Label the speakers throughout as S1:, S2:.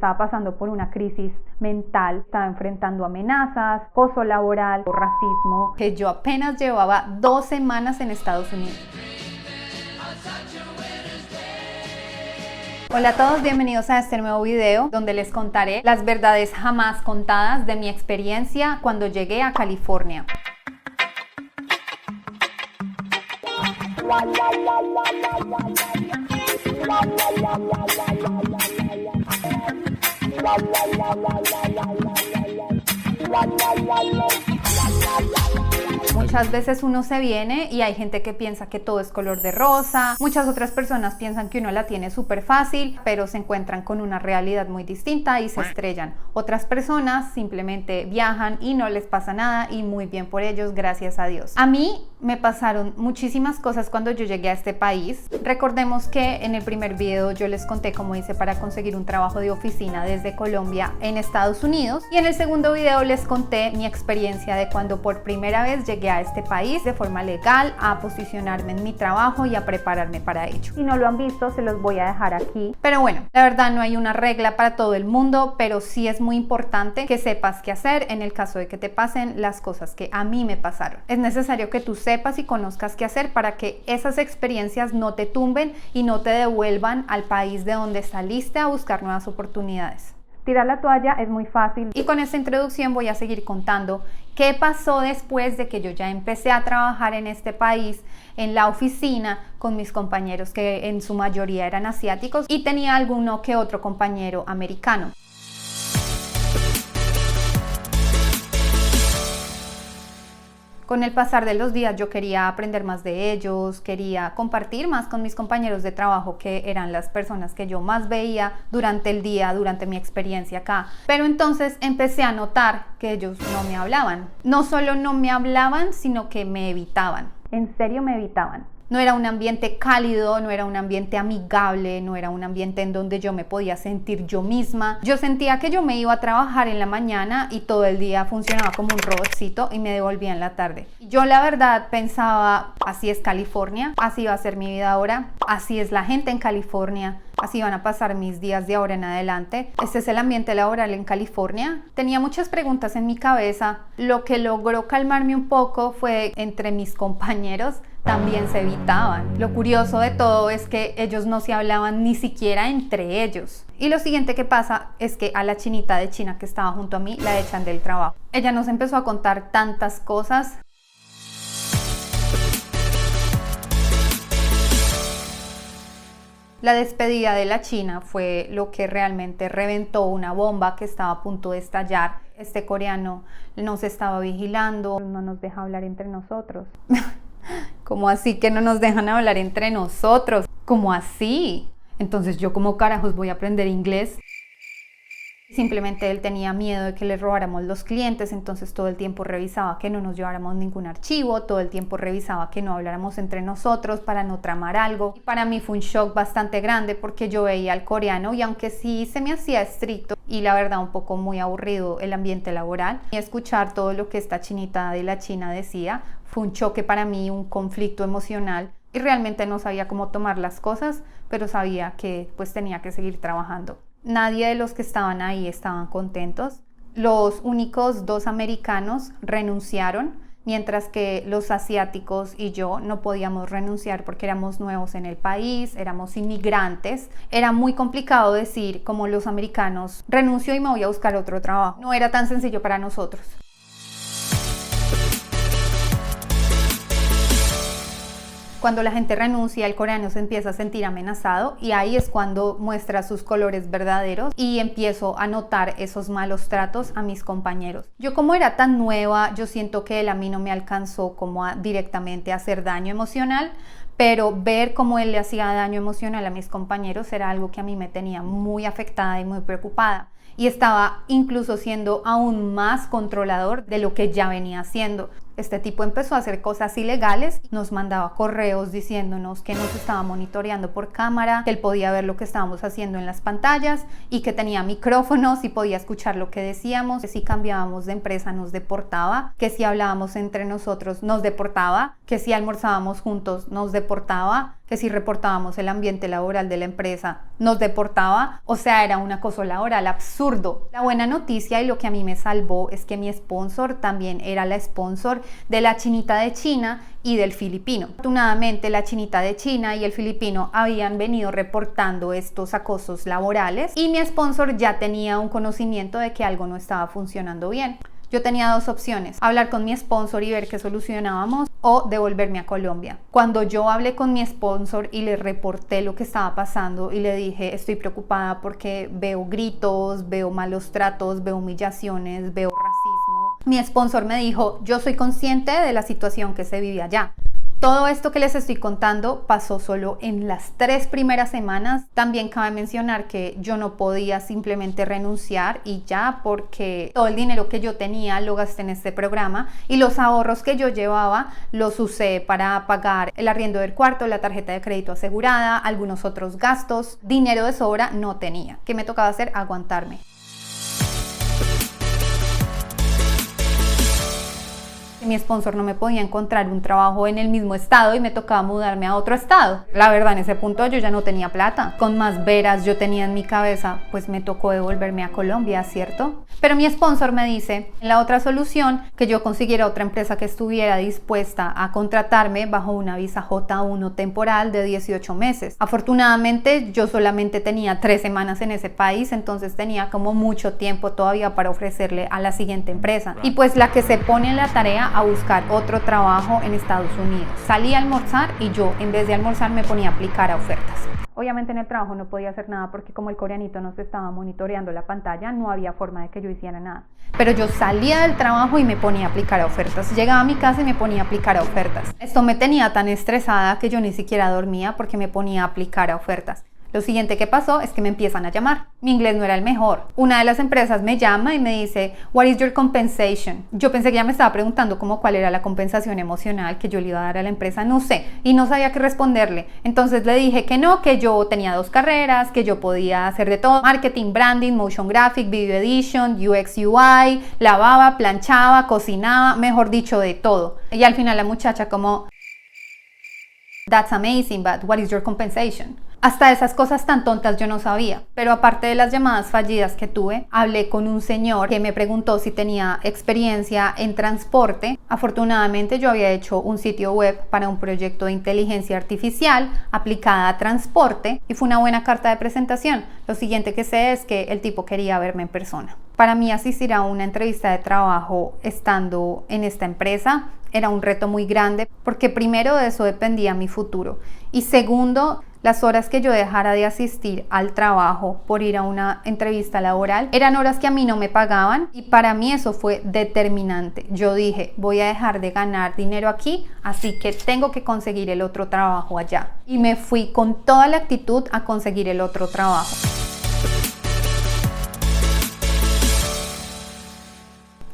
S1: estaba pasando por una crisis mental, estaba enfrentando amenazas, acoso laboral, racismo, que yo apenas llevaba 2 semanas en Estados Unidos. Hola a todos, bienvenidos a este nuevo video donde les contaré las verdades jamás contadas de mi experiencia cuando llegué a California. Muchas veces uno se viene y hay gente que piensa que todo es color de rosa, muchas otras personas piensan que uno la tiene súper fácil, pero se encuentran con una realidad muy distinta y se estrellan. Otras personas simplemente viajan y no les pasa nada y muy bien por ellos, gracias a Dios. A mí me pasaron muchísimas cosas cuando yo llegué a este país. Recordemos que en el primer video yo les conté cómo hice para conseguir un trabajo de oficina desde Colombia en Estados Unidos, y en el segundo video les conté mi experiencia de cuando por primera vez llegué a este país de forma legal, a posicionarme en mi trabajo y a prepararme para ello. Si no lo han visto, se los voy a dejar aquí. Pero bueno, la verdad no hay una regla para todo el mundo, pero sí es muy importante que sepas qué hacer en el caso de que te pasen las cosas que a mí me pasaron. Es necesario que tú sepas y conozcas qué hacer para que esas experiencias no te tumben y no te devuelvan al país de donde saliste a buscar nuevas oportunidades. Tirar la toalla es muy fácil, y con esta introducción voy a seguir contando qué pasó después de que yo ya empecé a trabajar en este país, en la oficina, con mis compañeros que en su mayoría eran asiáticos y tenía alguno que otro compañero americano. Con el pasar de los días yo quería aprender más de ellos, quería compartir más con mis compañeros de trabajo, que eran las personas que yo más veía durante el día, durante mi experiencia acá. Pero entonces empecé a notar que ellos no me hablaban. No solo no me hablaban, sino que me evitaban. En serio me evitaban. No era un ambiente cálido, no era un ambiente amigable, no era un ambiente en donde yo me podía sentir yo misma. Yo sentía que yo me iba a trabajar en la mañana y todo el día funcionaba como un robotcito y me devolvía en la tarde. Yo la verdad pensaba, así es California, así va a ser mi vida ahora, así es la gente en California, así van a pasar mis días de ahora en adelante. Este es el ambiente laboral en California. Tenía muchas preguntas en mi cabeza. Lo que logró calmarme un poco fue entre mis compañeros también se evitaban. Lo curioso de todo es que ellos no se hablaban ni siquiera entre ellos. Y lo siguiente que pasa es que a la chinita de China que estaba junto a mí la echan del trabajo. Ella nos empezó a contar tantas cosas. La despedida de la china fue lo que realmente reventó una bomba que estaba a punto de estallar. Este coreano nos estaba vigilando, no nos deja hablar entre nosotros. ¿Cómo así que no nos dejan hablar entre nosotros? ¿Cómo así? Entonces yo como carajos voy a aprender inglés. Simplemente él tenía miedo de que le robáramos los clientes, entonces todo el tiempo revisaba que no nos lleváramos ningún archivo, todo el tiempo revisaba que no habláramos entre nosotros para no tramar algo. Y para mí fue un shock bastante grande porque yo veía al coreano y aunque sí se me hacía estricto y la verdad un poco muy aburrido el ambiente laboral, y escuchar todo lo que esta chinita de la China decía fue un choque para mí, un conflicto emocional, y realmente no sabía cómo tomar las cosas, pero sabía que pues tenía que seguir trabajando. Nadie de los que estaban ahí estaban contentos. Los únicos 2 americanos renunciaron, mientras que los asiáticos y yo no podíamos renunciar porque éramos nuevos en el país, éramos inmigrantes. Era muy complicado decir, como los americanos, renuncio y me voy a buscar otro trabajo. No era tan sencillo para nosotros. Cuando la gente renuncia, el coreano se empieza a sentir amenazado y ahí es cuando muestra sus colores verdaderos y empiezo a notar esos malos tratos a mis compañeros. Yo como era tan nueva, yo siento que él a mí no me alcanzó como directamente a hacer daño emocional, pero ver cómo él le hacía daño emocional a mis compañeros era algo que a mí me tenía muy afectada y muy preocupada. Y estaba incluso siendo aún más controlador de lo que ya venía haciendo. Este tipo empezó a hacer cosas ilegales, nos mandaba correos diciéndonos que nos estaba monitoreando por cámara, que él podía ver lo que estábamos haciendo en las pantallas y que tenía micrófonos y podía escuchar lo que decíamos, que si cambiábamos de empresa nos deportaba, que si hablábamos entre nosotros nos deportaba, que si almorzábamos juntos nos deportaba, que si reportábamos el ambiente laboral de la empresa nos deportaba. O sea, era un acoso laboral absurdo. La buena noticia y lo que a mí me salvó es que mi sponsor también era la sponsor de la chinita de China y del filipino. Afortunadamente, la chinita de China y el filipino habían venido reportando estos acosos laborales y mi sponsor ya tenía un conocimiento de que algo no estaba funcionando bien. Yo tenía dos opciones: hablar con mi sponsor y ver qué solucionábamos, o devolverme a Colombia. Cuando yo hablé con mi sponsor y le reporté lo que estaba pasando y le dije, estoy preocupada porque veo gritos, veo malos tratos, veo humillaciones, veo racismo, mi sponsor me dijo, yo soy consciente de la situación que se vive allá. Todo esto que les estoy contando pasó solo en las 3 primeras semanas. También cabe mencionar que yo no podía simplemente renunciar y ya, porque todo el dinero que yo tenía lo gasté en este programa y los ahorros que yo llevaba los usé para pagar el arriendo del cuarto, la tarjeta de crédito asegurada, algunos otros gastos. Dinero de sobra no tenía. ¿Qué me tocaba hacer? Aguantarme. Mi sponsor no me podía encontrar un trabajo en el mismo estado y me tocaba mudarme a otro estado. La verdad, en ese punto yo ya no tenía plata. Con más veras yo tenía en mi cabeza, pues me tocó devolverme a Colombia, ¿cierto? Pero mi sponsor me dice, la otra solución, que yo consiguiera otra empresa que estuviera dispuesta a contratarme bajo una visa J1 temporal de 18 meses. Afortunadamente, yo solamente tenía 3 semanas en ese país, entonces tenía como mucho tiempo todavía para ofrecerle a la siguiente empresa. Y pues la que se pone en la tarea a buscar otro trabajo en Estados Unidos. Salí a almorzar y yo, en vez de almorzar, me ponía a aplicar a ofertas. Obviamente en el trabajo no podía hacer nada porque como el coreanito nos estaba monitoreando la pantalla, no había forma de que yo hiciera nada. Pero yo salía del trabajo y me ponía a aplicar a ofertas. Llegaba a mi casa y me ponía a aplicar a ofertas. Esto me tenía tan estresada que yo ni siquiera dormía porque me ponía a aplicar a ofertas. Lo siguiente que pasó es que me empiezan a llamar. Mi inglés no era el mejor. Una de las empresas me llama y me dice, "What is your compensation?" Yo pensé que ella me estaba preguntando como cuál era la compensación emocional que yo le iba a dar a la empresa, no sé, y no sabía qué responderle. Entonces le dije que no, que yo tenía 2 carreras, que yo podía hacer de todo: marketing, branding, motion graphic, video edition, UX, UI, lavaba, planchaba, cocinaba, mejor dicho, de todo. Y al final la muchacha como, "That's amazing, but what is your compensation?" Hasta esas cosas tan tontas yo no sabía. Pero aparte de las llamadas fallidas que tuve, hablé con un señor que me preguntó si tenía experiencia en transporte. Afortunadamente yo había hecho un sitio web para un proyecto de inteligencia artificial aplicada a transporte y fue una buena carta de presentación. Lo siguiente que sé es que el tipo quería verme en persona. Para mí asistir a una entrevista de trabajo estando en esta empresa era un reto muy grande porque primero de eso dependía mi futuro y segundo, las horas que yo dejara de asistir al trabajo por ir a una entrevista laboral eran horas que a mí no me pagaban y para mí eso fue determinante. Yo dije, voy a dejar de ganar dinero aquí, así que tengo que conseguir el otro trabajo allá. Y me fui con toda la actitud a conseguir el otro trabajo.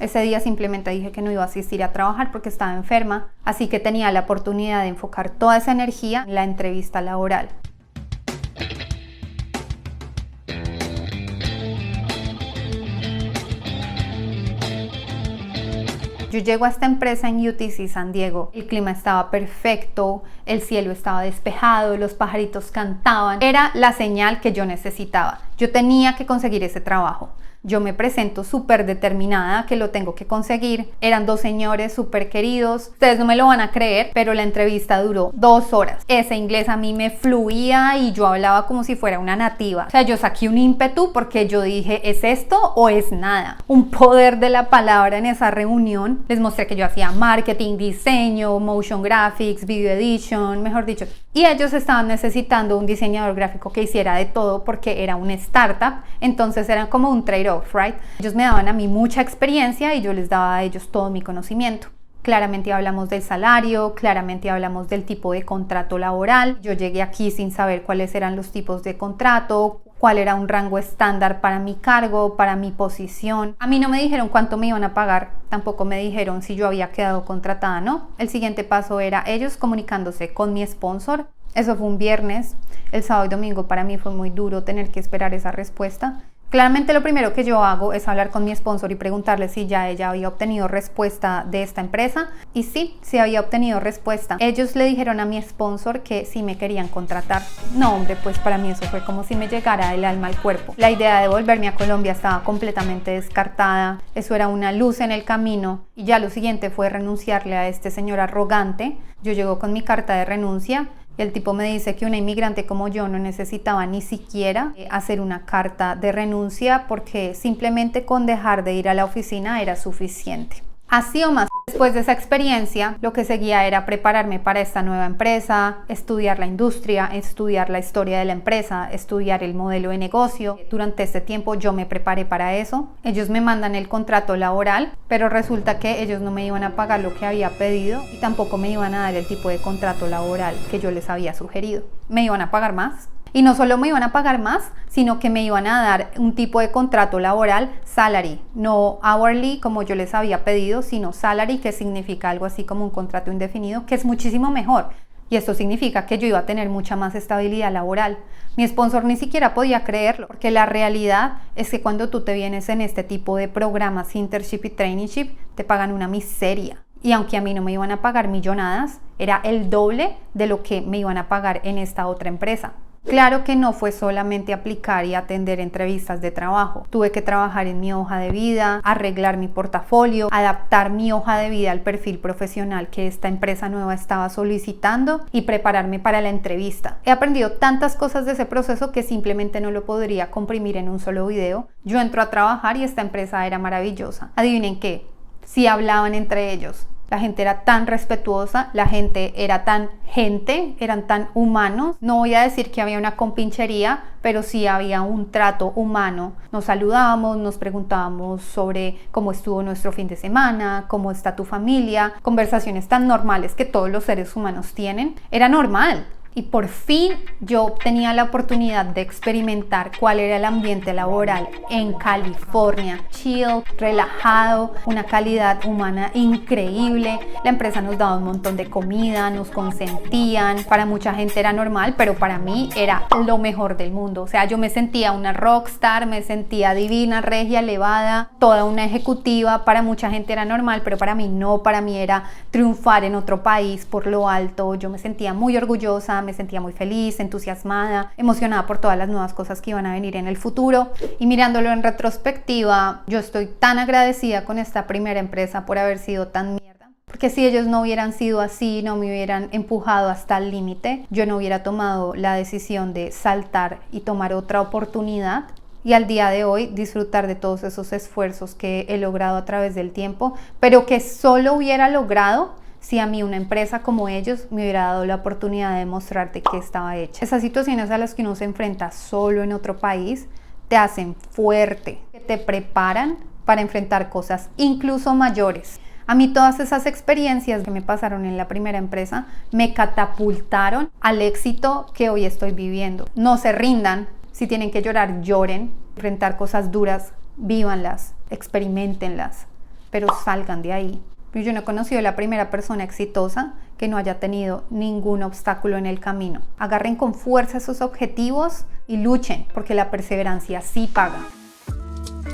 S1: Ese día simplemente dije que no iba a asistir a trabajar porque estaba enferma, así que tenía la oportunidad de enfocar toda esa energía en la entrevista laboral. Yo llego a esta empresa en UTC San Diego, el clima estaba perfecto, el cielo estaba despejado, los pajaritos cantaban, era la señal que yo necesitaba. Yo tenía que conseguir ese trabajo. Yo me presento súper determinada que lo tengo que conseguir. Eran 2 señores súper queridos. Ustedes no me lo van a creer, pero la entrevista duró 2 horas. Ese inglés a mí me fluía y yo hablaba como si fuera una nativa. O sea, yo saqué un ímpetu porque yo dije, ¿es esto o es nada? Un poder de la palabra en esa reunión. Les mostré que yo hacía marketing, diseño, motion graphics, video edition, mejor dicho. Y ellos estaban necesitando un diseñador gráfico que hiciera de todo porque era una startup. Entonces eran como un trade-off, right? Ellos me daban a mí mucha experiencia y yo les daba a ellos todo mi conocimiento. Claramente hablamos del salario, claramente hablamos del tipo de contrato laboral. Yo llegué aquí sin saber cuáles eran los tipos de contrato, cuál era un rango estándar para mi cargo, para mi posición. A mí no me dijeron cuánto me iban a pagar, tampoco me dijeron si yo había quedado contratada, ¿no? El siguiente paso era ellos comunicándose con mi sponsor. Eso fue un viernes. El sábado y domingo para mí fue muy duro tener que esperar esa respuesta. Claramente lo primero que yo hago es hablar con mi sponsor y preguntarle si ya ella había obtenido respuesta de esta empresa, y sí había obtenido respuesta. Ellos le dijeron a mi sponsor que sí me querían contratar. No, hombre, pues para mí eso fue como si me llegara el alma al cuerpo. La idea de volverme a Colombia estaba completamente descartada, eso era una luz en el camino, y ya lo siguiente fue renunciarle a este señor arrogante. Yo llego con mi carta de renuncia. El tipo me dice que una inmigrante como yo no necesitaba ni siquiera hacer una carta de renuncia, porque simplemente con dejar de ir a la oficina era suficiente. Así o más, después de esa experiencia, lo que seguía era prepararme para esta nueva empresa, estudiar la industria, estudiar la historia de la empresa, estudiar el modelo de negocio. Durante este tiempo yo me preparé para eso. Ellos me mandan el contrato laboral, pero resulta que ellos no me iban a pagar lo que había pedido y tampoco me iban a dar el tipo de contrato laboral que yo les había sugerido. Me iban a pagar más. Y no solo me iban a pagar más, sino que me iban a dar un tipo de contrato laboral salary, no hourly como yo les había pedido, sino salary, que significa algo así como un contrato indefinido, que es muchísimo mejor. Y esto significa que yo iba a tener mucha más estabilidad laboral. Mi sponsor ni siquiera podía creerlo, porque la realidad es que cuando tú te vienes en este tipo de programas, internship y traineeship, te pagan una miseria. Y aunque a mí no me iban a pagar millonadas, era el doble de lo que me iban a pagar en esta otra empresa. Claro que no fue solamente aplicar y atender entrevistas de trabajo. Tuve que trabajar en mi hoja de vida, arreglar mi portafolio, adaptar mi hoja de vida al perfil profesional que esta empresa nueva estaba solicitando y prepararme para la entrevista. He aprendido tantas cosas de ese proceso que simplemente no lo podría comprimir en un solo video. Yo entro a trabajar y esta empresa era maravillosa. Adivinen qué, sí hablaban entre ellos. La gente era tan respetuosa, la gente era eran tan humanos. No voy a decir que había una compinchería, pero sí había un trato humano. Nos saludábamos, nos preguntábamos sobre cómo estuvo nuestro fin de semana, cómo está tu familia, conversaciones tan normales que todos los seres humanos tienen. Era normal. Y por fin yo tenía la oportunidad de experimentar cuál era el ambiente laboral en California. Chill, relajado, una calidad humana increíble. La empresa nos daba un montón de comida, nos consentían. Para mucha gente era normal, pero para mí era lo mejor del mundo. O sea, yo me sentía una rockstar, me sentía divina, regia, elevada, toda una ejecutiva. Para mucha gente era normal, pero para mí no. Para mí era triunfar en otro país por lo alto. Yo me sentía muy orgullosa, me sentía muy feliz, entusiasmada, emocionada por todas las nuevas cosas que iban a venir en el futuro. Y mirándolo en retrospectiva, yo estoy tan agradecida con esta primera empresa por haber sido tan mierda. Porque si ellos no hubieran sido así, no me hubieran empujado hasta el límite, yo no hubiera tomado la decisión de saltar y tomar otra oportunidad. Y al día de hoy disfrutar de todos esos esfuerzos que he logrado a través del tiempo, pero que solo hubiera logrado si a mí una empresa como ellos me hubiera dado la oportunidad de demostrarte que estaba hecha. Esas situaciones a las que uno se enfrenta solo en otro país te hacen fuerte, te preparan para enfrentar cosas incluso mayores. A mí todas esas experiencias que me pasaron en la primera empresa me catapultaron al éxito que hoy estoy viviendo. No se rindan, si tienen que llorar, lloren, enfrentar cosas duras, vívanlas, experimentenlas, pero salgan de ahí. Yo no he conocido a la primera persona exitosa que no haya tenido ningún obstáculo en el camino. Agarren con fuerza esos objetivos y luchen, porque la perseverancia sí paga.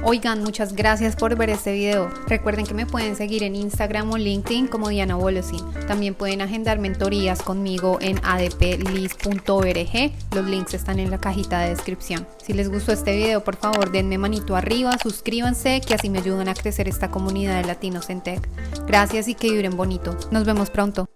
S1: Oigan, muchas gracias por ver este video. Recuerden que me pueden seguir en Instagram o LinkedIn como Diana Wolosin. También pueden agendar mentorías conmigo en adplis.org. Los links están en la cajita de descripción. Si les gustó este video, por favor denme manito arriba, suscríbanse, que así me ayudan a crecer esta comunidad de latinos en tech. Gracias y que vibren bonito. Nos vemos pronto.